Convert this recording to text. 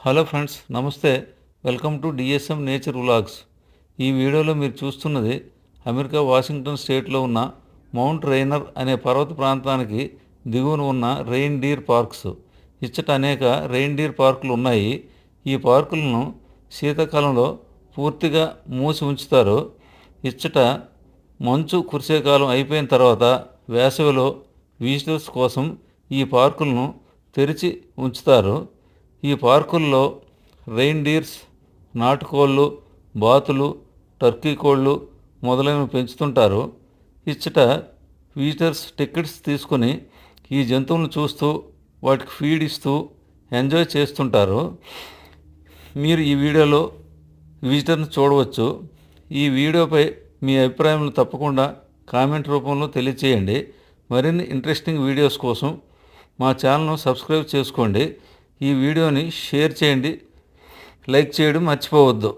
Hello friends, నమస్తే. Welcome to DSM nature vlogs. ఈ వీడియోలో మీరు చూస్తున్నది అమెరికా వాషింగ్టన్ స్టేట్లో ఉన్న మౌంట్ రైనర్ అనే పర్వత ప్రాంతానికి దిగువన ఉన్న రెయిన్ డీర్ పార్క్స్. ఇచ్చట అనేక రెయిన్ డీర్ పార్కులు ఉన్నాయి. ఈ పార్కులను శీతాకాలంలో పూర్తిగా మూసి ఉంచుతారు. ఇచ్చట మంచు కురిసే కాలం అయిపోయిన తర్వాత వేసవిలో విజిటర్స్ కోసం ఈ పార్కులను తెరిచి ఉంచుతారు. ఈ పార్కుల్లో రెయిన్ డీర్స్, నాటుకోళ్ళు, బాతులు, టర్కీ కోళ్ళు మొదలైనవి పెంచుతుంటారు. ఇచ్చట విజిటర్స్ టికెట్స్ తీసుకొని ఈ జంతువులను చూస్తూ వాటికి ఫీడ్ ఇస్తూ ఎంజాయ్ చేస్తుంటారు. మీరు ఈ వీడియోలో విజిటర్ని చూడవచ్చు. ఈ వీడియోపై మీ అభిప్రాయాలను తప్పకుండా కామెంట్ రూపంలో తెలియచేయండి. మరిన్ని ఇంట్రెస్టింగ్ వీడియోస్ కోసం మా ఛానల్ను సబ్స్క్రైబ్ చేసుకోండి. ఈ వీడియోని షేర్ చేయండి, లైక్ చేయడం మర్చిపోవద్దు.